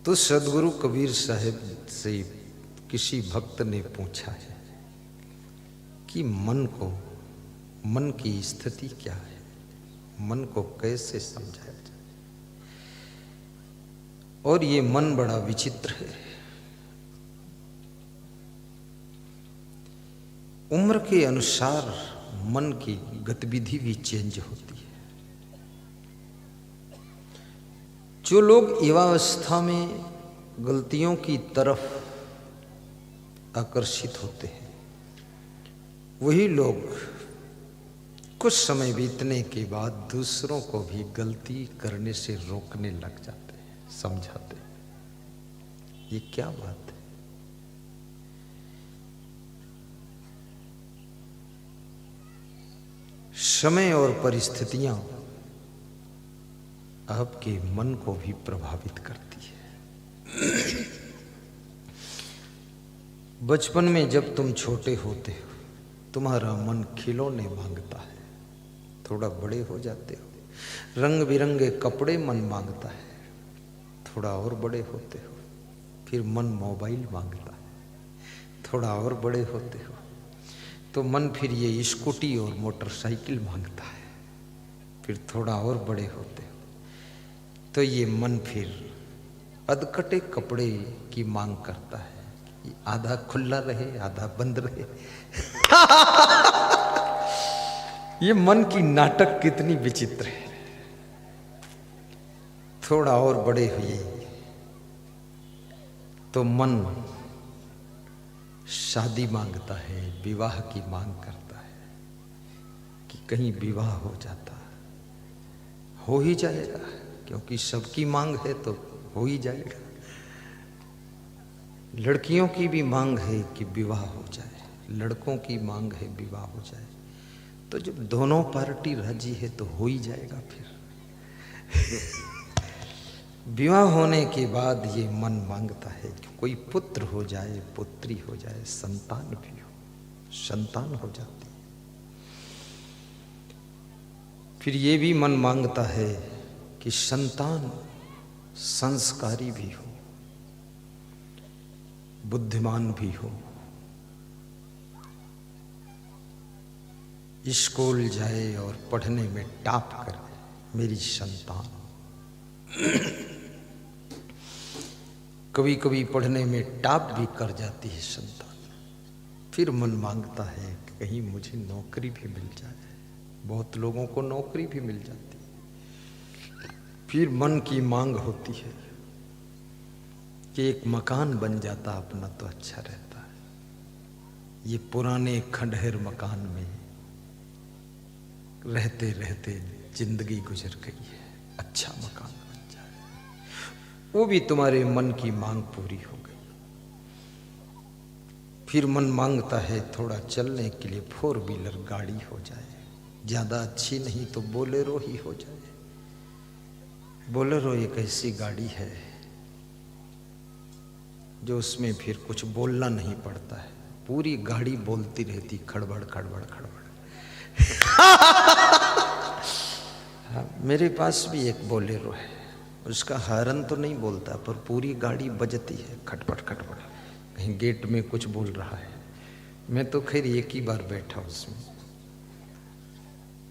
तो सदगुरु कबीर साहब से किसी भक्त ने पूछा है कि मन की स्थिति क्या है, मन को कैसे समझाया जाए। और ये मन बड़ा विचित्र है। उम्र के अनुसार मन की गतिविधि भी चेंज होती है। जो लोग युवावस्था में गलतियों की तरफ आकर्षित होते हैं, वही लोग कुछ समय बीतने के बाद दूसरों को भी गलती करने से रोकने लग जाते हैं, समझाते हैं। ये क्या बात है? समय और परिस्थितियां आपके मन को भी प्रभावित करती है। बचपन में जब तुम छोटे होते हो, तुम्हारा मन खिलौने मांगता है। थोड़ा बड़े हो जाते हो, रंग बिरंगे कपड़े मन मांगता है। थोड़ा और बड़े होते हो, फिर मन मोबाइल मांगता है। थोड़ा और बड़े होते हो तो मन फिर ये स्कूटी और मोटरसाइकिल मांगता है। फिर थोड़ा और बड़े होते हो तो ये मन फिर अधकटे कपड़े की मांग करता है, कि आधा खुला रहे आधा बंद रहे। ये मन की नाटक कितनी विचित्र है। थोड़ा और बड़े हुए तो मन शादी मांगता है, विवाह की मांग करता है कि कहीं विवाह हो जाता। हो ही जाएगा, क्योंकि सबकी मांग है तो हो ही जाएगा। लड़कियों की भी मांग है कि विवाह हो जाए, लड़कों की मांग है विवाह हो जाए। तो जब दोनों पार्टी राजी है तो हो ही जाएगा। फिर विवाह होने के बाद ये मन मांगता है कि कोई पुत्र हो जाए, पुत्री हो जाए, संतान भी हो। संतान हो जाती है। फिर ये भी मन मांगता है कि संतान संस्कारी भी हो, बुद्धिमान भी हो, स्कूल जाए और पढ़ने में टॉप करे मेरी संतान। कभी कभी पढ़ने में टॉप भी कर जाती है संतान। फिर मन मांगता है कि कहीं मुझे नौकरी भी मिल जाए। बहुत लोगों को नौकरी भी मिल जाती है। फिर मन की मांग होती है कि एक मकान बन जाता अपना तो अच्छा रहता है। ये पुराने खंडहर मकान में रहते रहते जिंदगी गुजर गई है, अच्छा मकान बन जाए। वो भी तुम्हारे मन की मांग पूरी हो गई। फिर मन मांगता है थोड़ा चलने के लिए 4 व्हीलर गाड़ी हो जाए, ज्यादा अच्छी नहीं तो बोलेरो ही हो जाए। बोलेरो एक ऐसी गाड़ी है जो उसमें फिर कुछ बोलना नहीं पड़ता है, पूरी गाड़ी बोलती रहती, खड़बड़ खड़बड़ खड़बड़। हाँ, मेरे पास भी एक बोलेरो है, उसका हॉर्न तो नहीं बोलता पर पूरी गाड़ी बजती है, खटपट खटपट। कहीं गेट में कुछ बोल रहा है। मैं तो खैर एक ही बार बैठा उसमें।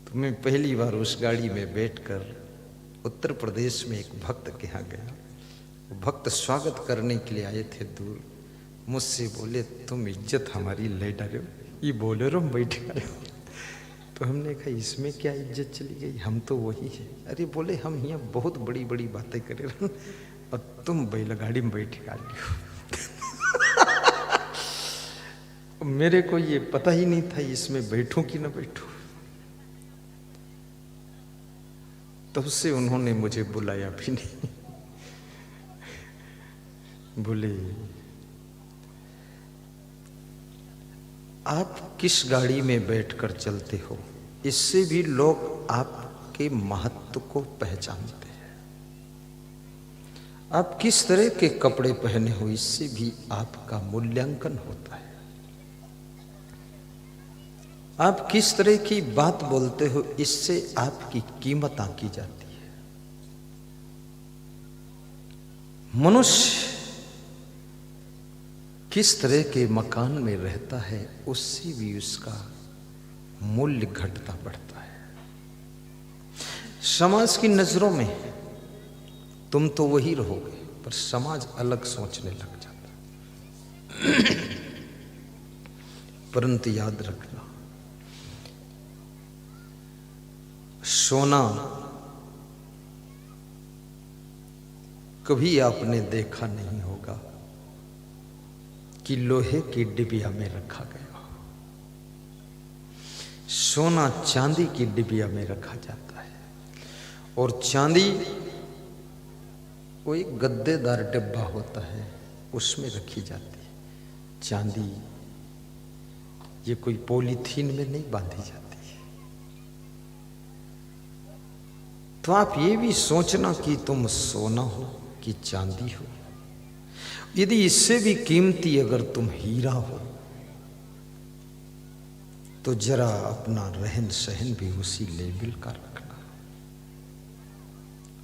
तो मैं पहली बार उस गाड़ी में बैठकर उत्तर प्रदेश में एक भक्त के यहाँ गया। वो भक्त स्वागत करने के लिए आए थे दूर। मुझसे बोले तुम इज्जत हमारी ले डाले हो, ये बोलेरो में बैठ गए हो। तो हमने कहा इसमें क्या इज्जत चली गई, हम तो वही है। अरे बोले हम यहाँ बहुत बड़ी बड़ी बातें करे और तुम बैलगाड़ी में बैठ गा लियो। मेरे को ये पता ही नहीं था इसमें बैठूं कि ना बैठूं। तब से उन्होंने मुझे बुलाया भी नहीं। बोले आप किस गाड़ी में बैठकर चलते हो, इससे भी लोग आपके महत्व को पहचानते हैं। आप किस तरह के कपड़े पहने हो, इससे भी आपका मूल्यांकन होता है। आप किस तरह की बात बोलते हो, इससे आपकी कीमत आंकी जाती है। मनुष्य किस तरह के मकान में रहता है उससे भी उसका मूल्य घटता बढ़ता है। समाज की नजरों में तुम तो वही रहोगे, पर समाज अलग सोचने लग जाता। परंतु याद रखना, सोना कभी आपने देखा नहीं होगा कि लोहे की डिबिया में रखा गया। सोना चांदी की डिबिया में रखा जाता है, और चांदी वो एक गद्देदार डिब्बा होता है, उसमें रखी जाती है। चांदी ये कोई पॉलीथीन में नहीं बांधी जाती है। तो आप ये भी सोचना कि तुम सोना हो कि चांदी हो। यदि इससे भी कीमती अगर तुम हीरा हो तो जरा अपना रहन सहन भी उसी लेवल का रखना।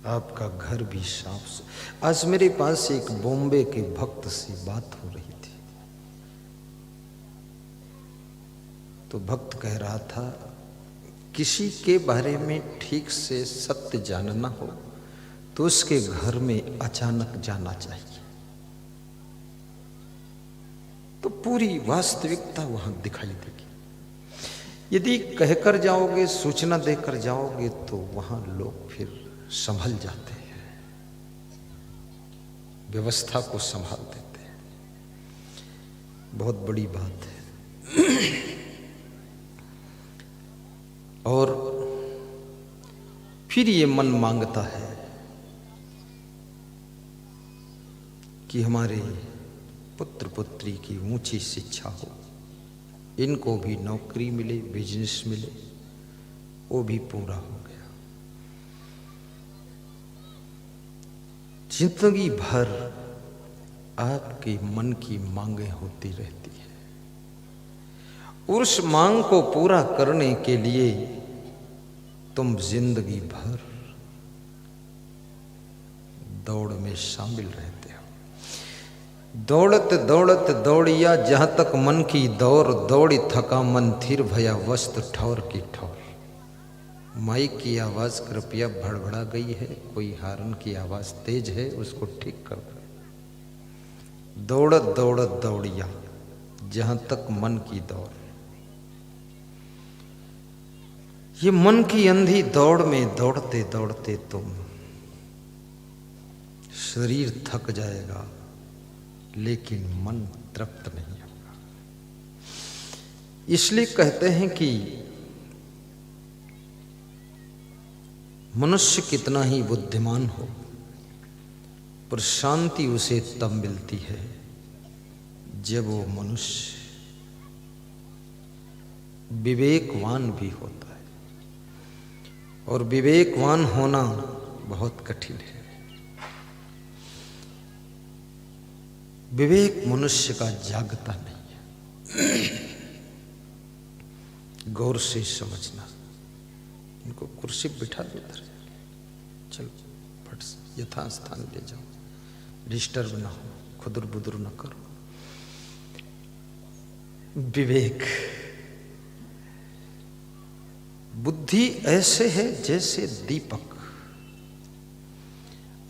आपका घर भी साफ। आज मेरे पास एक बॉम्बे के भक्त से बात हो रही थी, तो भक्त कह रहा था किसी के बारे में ठीक से सत्य जानना हो तो उसके घर में अचानक जाना चाहिए, तो पूरी वास्तविकता वहां दिखाई देगी। यदि कहकर जाओगे, सूचना देकर जाओगे, तो वहां लोग फिर संभल जाते हैं, व्यवस्था को संभाल देते हैं। बहुत बड़ी बात है। और फिर ये मन मांगता है कि हमारे पुत्र पुत्री की ऊंची शिक्षा हो, इनको भी नौकरी मिले, बिजनेस मिले। वो भी पूरा हो गया। जिंदगी भर आपके मन की मांगें होती रहती है। उस मांग को पूरा करने के लिए तुम जिंदगी भर दौड़ में शामिल रहते हो। दौड़त दौड़त दौड़िया जहां तक मन की दौड़, दौड़ी थका मन थिर भया वस्तु ठौर की ठौर। माइक की आवाज कृपया भड़बड़ा गई है, कोई हारन की आवाज तेज है, उसको ठीक कर दो। दौड़त दौड़त दौड़िया जहां तक मन की दौड़। ये मन की अंधी दौड़ में दौड़ते दौड़ते तुम शरीर थक जाएगा, लेकिन मन तृप्त नहीं होगा। इसलिए कहते हैं कि मनुष्य कितना ही बुद्धिमान हो, पर शांति उसे तब मिलती है जब वो मनुष्य विवेकवान भी होता है। और विवेकवान होना बहुत कठिन है। विवेक मनुष्य का जागता नहीं है। गौर से समझना। इनको कुर्सी बिठा दो, उधर चलो फट से यथास्थान ले जाओ, डिस्टर्ब ना हो, खुदुर बुदुर ना करो। विवेक, बुद्धि ऐसे है जैसे दीपक,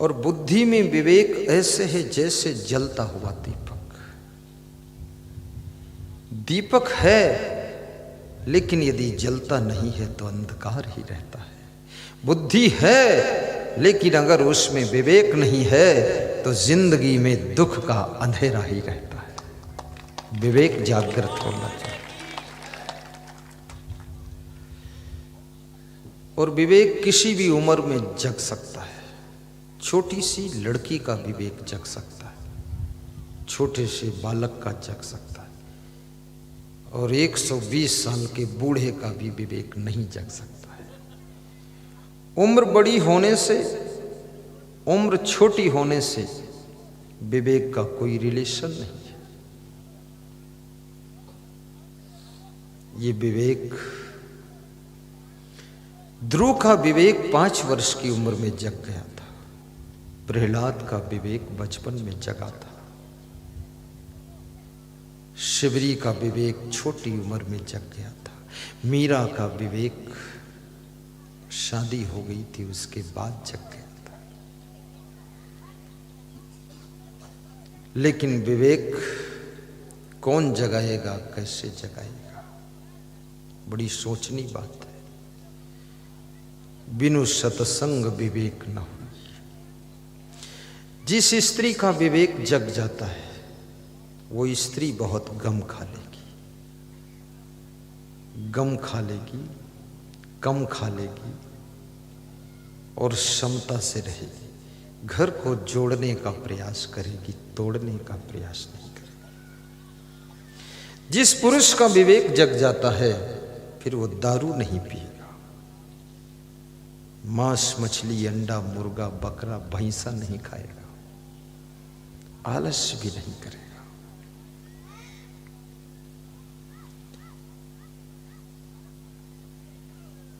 और बुद्धि में विवेक ऐसे है जैसे जलता हुआ दीपक। दीपक है, लेकिन यदि जलता नहीं है तो अंधकार ही रहता है। बुद्धि है, लेकिन अगर उसमें विवेक नहीं है तो जिंदगी में दुख का अंधेरा ही रहता है। विवेक जागृत होना चाहिए। और विवेक किसी भी उम्र में जग सकता है। छोटी सी लड़की का विवेक जग सकता है, छोटे से बालक का जग सकता है, और 120 साल के बूढ़े का भी विवेक नहीं जग सकता है। उम्र बड़ी होने से, उम्र छोटी होने से विवेक का कोई रिलेशन नहीं है। ये विवेक, ध्रुव का विवेक 5 वर्ष की उम्र में जग गया था। प्रहलाद का विवेक बचपन में जगा था। शिवरी का विवेक छोटी उम्र में जग गया था। मीरा का विवेक शादी हो गई थी उसके बाद जग गया था। लेकिन विवेक कौन जगाएगा, कैसे जगाएगा, बड़ी सोचनी बात है। बिनु सत्संग विवेक न हो। जिस स्त्री का विवेक जग जाता है वो स्त्री बहुत गम खा लेगी, गम खा लेगी, कम खा लेगी और क्षमता से रहेगी। घर को जोड़ने का प्रयास करेगी, तोड़ने का प्रयास नहीं करेगी। जिस पुरुष का विवेक जग जाता है फिर वो दारू नहीं पिएगा, मांस मछली अंडा मुर्गा बकरा भैंसा नहीं खाएगा, आलस्य भी नहीं करेगा।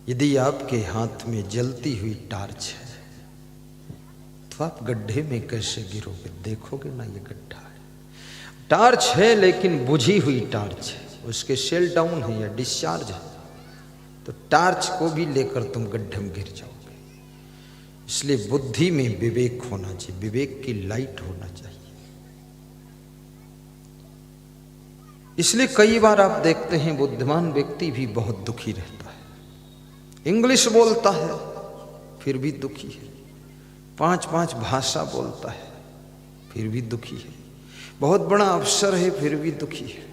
यदि आपके हाथ में जलती हुई टार्च है तो आप गड्ढे में कैसे गिरोगे? देखोगे ना ये गड्ढा है। टार्च है लेकिन बुझी हुई टार्च है, उसके सेल डाउन है या डिस्चार्ज है, तो टार्च को भी लेकर तुम गड्ढे में गिर जाओगे। इसलिए बुद्धि में विवेक होना चाहिए, विवेक की लाइट होना चाहिए। इसलिए कई बार आप देखते हैं बुद्धिमान व्यक्ति भी बहुत दुखी रहता है। इंग्लिश बोलता है फिर भी दुखी है, 5-5 भाषा बोलता है फिर भी दुखी है, बहुत बड़ा अफसर है फिर भी दुखी है।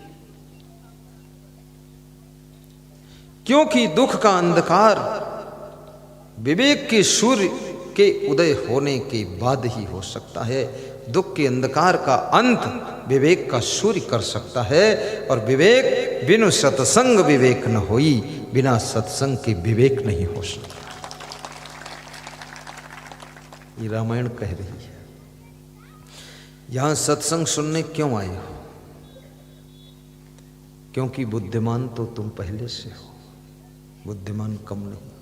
क्योंकि दुख का अंधकार विवेक के सूर्य के उदय होने के बाद ही हो सकता है। दुख के अंधकार का अंत विवेक का सूर्य कर सकता है। और विवेक बिनु सत्संग विवेक न होई, बिना सत्संग के विवेक नहीं हो सकता। ये रामायण कह रही है। यहां सत्संग सुनने क्यों आए हो? क्योंकि बुद्धिमान तो तुम पहले से हो, बुद्धिमान कम नहीं।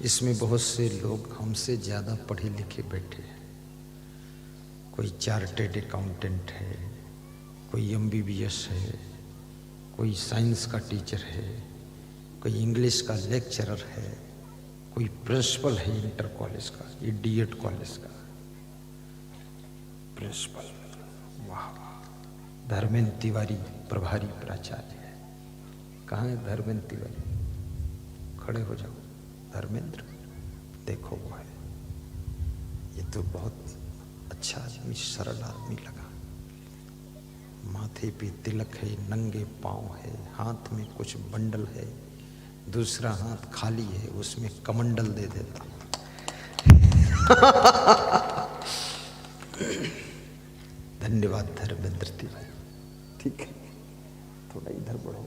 इसमें बहुत से लोग हमसे ज्यादा पढ़े लिखे बैठे हैं। कोई चार्टेड अकाउंटेंट है, कोई MBBS है, कोई साइंस का टीचर है, कोई इंग्लिश का लेक्चरर है, कोई प्रिंसिपल है इंटर कॉलेज का, ये D.Ed कॉलेज का प्रिंसिपल। वाह! धर्मेंद्र तिवारी प्रभारी प्राचार्य है। कहाँ है धर्मेंद्र तिवारी? खड़े हो जाओ। धर्मेंद्र देखो वो है। ये तो बहुत अच्छा आदमी, सरल आदमी लगा। माथे पे तिलक है, नंगे पांव है, हाथ में कुछ बंडल है, दूसरा हाथ खाली है, उसमें कमंडल दे देता। धन्यवाद धर्मेंद्र तिवारी। ठीक है, थोड़ा इधर बढ़ो,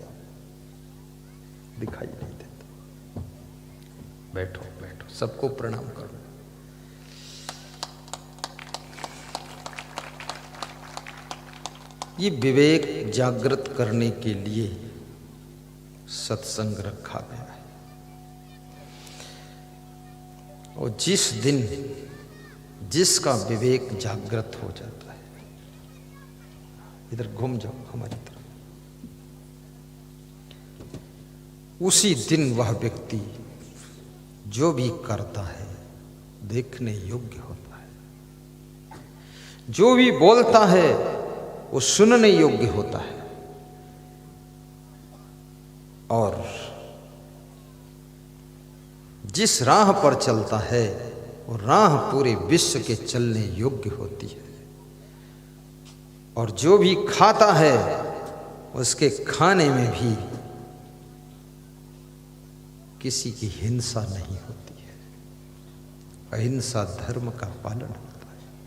दिखाई नहीं देता। बैठो बैठो, सबको प्रणाम करो। ये विवेक जागृत करने के लिए सत्संग रखा गया है। और जिस दिन जिसका विवेक जागृत हो जाता है, इधर घूम जाओ हमारी तरफ, उसी दिन वह व्यक्ति जो भी करता है देखने योग्य होता है, जो भी बोलता है वो सुनने योग्य होता है। और जिस राह पर चलता है वो राह पूरे विश्व के चलने योग्य होती है। और जो भी खाता है उसके खाने में भी किसी की हिंसा नहीं होती है। अहिंसा धर्म का पालन।